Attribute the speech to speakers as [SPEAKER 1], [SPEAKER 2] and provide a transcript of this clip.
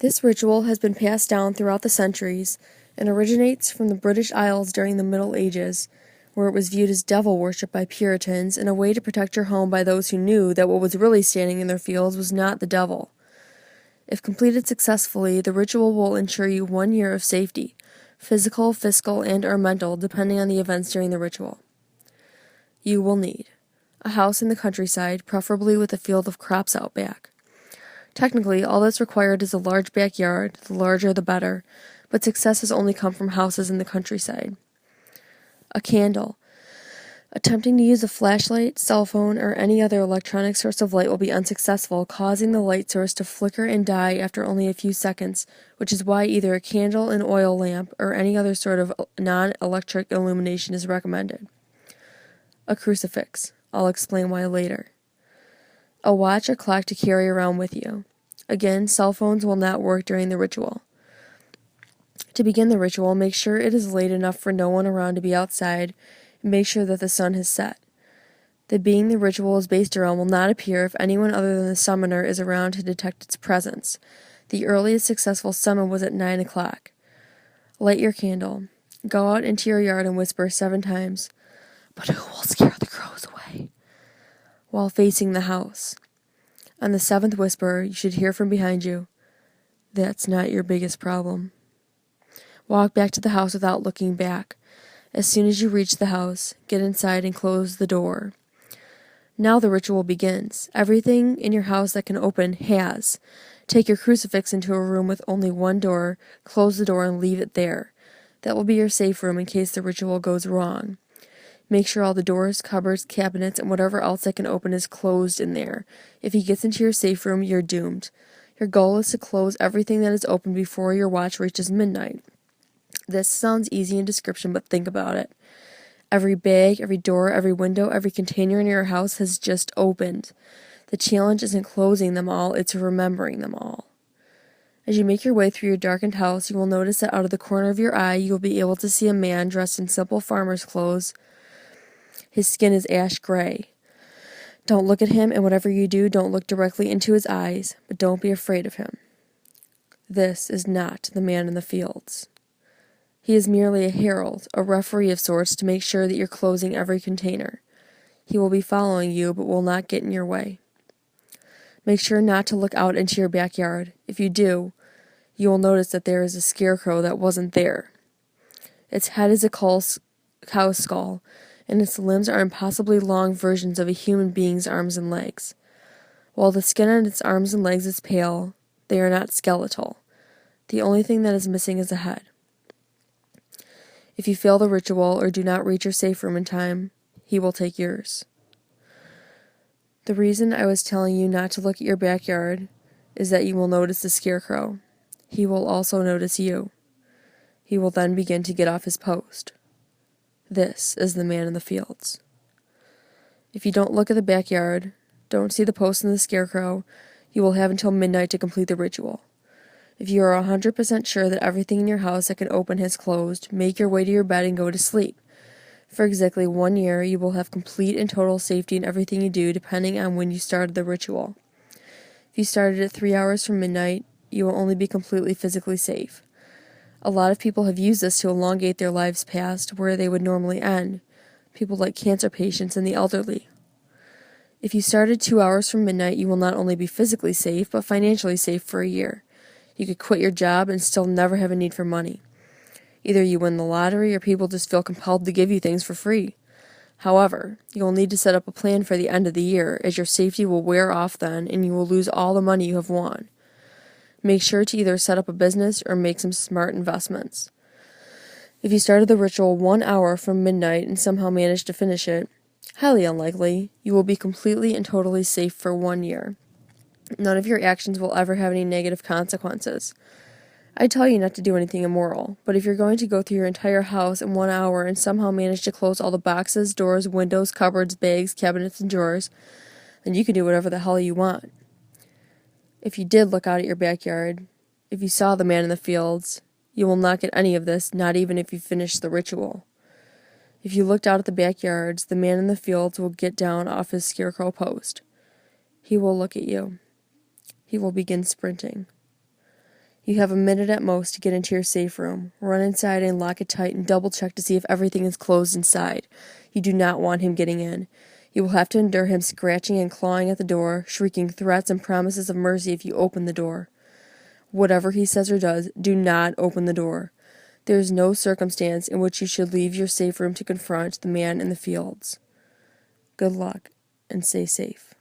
[SPEAKER 1] This ritual has been passed down throughout the centuries and originates from the British Isles during the Middle Ages, where it was viewed as devil worship by Puritans and a way to protect your home by those who knew that what was really standing in their fields was not the devil. If completed successfully, the ritual will ensure you 1 year of safety, physical, fiscal, and/or mental, depending on the events during the ritual. You will need a house in the countryside, preferably with a field of crops out back. Technically, all that's required is a large backyard, the larger the better, but success has only come from houses in the countryside. A candle. Attempting to use a flashlight, cell phone, or any other electronic source of light will be unsuccessful, causing the light source to flicker and die after only a few seconds, which is why either a candle, an oil lamp, or any other sort of non-electric illumination is recommended. A crucifix. I'll explain why later. A watch or clock to carry around with you. Again, cell phones will not work during the ritual. To begin the ritual, make sure it is late enough for no one around to be outside, and make sure that the sun has set. The being the ritual is based around will not appear if anyone other than the summoner is around to detect its presence. The earliest successful summon was at 9 o'clock. Light your candle. Go out into your yard and whisper 7 times, "But who will scare the crows away?" while facing the house. On the 7th whisper, you should hear from behind you, "That's not your biggest problem." Walk back to the house without looking back. As soon as you reach the house, get inside and close the door. Now the ritual begins. Everything in your house that can open has. Take your crucifix into a room with only one door, close the door, and leave it there. That will be your safe room in case the ritual goes wrong. Make sure all the doors, cupboards, cabinets, and whatever else that can open is closed in there. If he gets into your safe room, you're doomed. Your goal is to close everything that is open before your watch reaches midnight. This sounds easy in description, but think about it. Every bag, every door, every window, every container in your house has just opened. The challenge isn't closing them all, it's remembering them all. As you make your way through your darkened house, you will notice that out of the corner of your eye, you will be able to see a man dressed in simple farmer's clothes. His skin is ash gray. Don't look at him, and whatever you do, don't look directly into his eyes, but don't be afraid of him. This is not the man in the fields. He is merely a herald, a referee of sorts, to make sure that you're closing every container. He will be following you, but will not get in your way. Make sure not to look out into your backyard. If you do, you will notice that there is a scarecrow that wasn't there. Its head is a cow skull, and its limbs are impossibly long versions of a human being's arms and legs. While the skin on its arms and legs is pale, they are not skeletal. The only thing that is missing is a head. If you fail the ritual or do not reach your safe room in time, he will take yours. The reason I was telling you not to look at your backyard is that you will notice the scarecrow. He will also notice you. He will then begin to get off his post. This is the man in the fields. If you don't look at the backyard, don't see the post and the scarecrow, you will have until midnight to complete the ritual. If you are 100% sure that everything in your house that can open has closed, make your way to your bed and go to sleep. For exactly 1 year, you will have complete and total safety in everything you do, depending on when you started the ritual. If you started at 3 hours from midnight, you will only be completely physically safe. A lot of people have used this to elongate their lives past where they would normally end, people like cancer patients and the elderly. If you started 2 hours from midnight, you will not only be physically safe, but financially safe for a year. You could quit your job and still never have a need for money. Either you win the lottery or people just feel compelled to give you things for free. However, you will need to set up a plan for the end of the year, as your safety will wear off then and you will lose all the money you have won. Make sure to either set up a business or make some smart investments. If you started the ritual 1 hour from midnight and somehow managed to finish it, highly unlikely, you will be completely and totally safe for 1 year. None of your actions will ever have any negative consequences. I tell you not to do anything immoral, but if you're going to go through your entire house in 1 hour and somehow manage to close all the boxes, doors, windows, cupboards, bags, cabinets, and drawers, then you can do whatever the hell you want. If you did look out at your backyard, if you saw the man in the fields, you will not get any of this, not even if you finish the ritual. If you looked out at the backyards, the man in the fields will get down off his scarecrow post. He will look at you. He will begin sprinting. You have a minute at most to get into your safe room. Run inside and lock it tight and double-check to see if everything is closed inside. You do not want him getting in. You will have to endure him scratching and clawing at the door, shrieking threats and promises of mercy if you open the door. Whatever he says or does, do not open the door. There is no circumstance in which you should leave your safe room to confront the man in the fields. Good luck, and stay safe.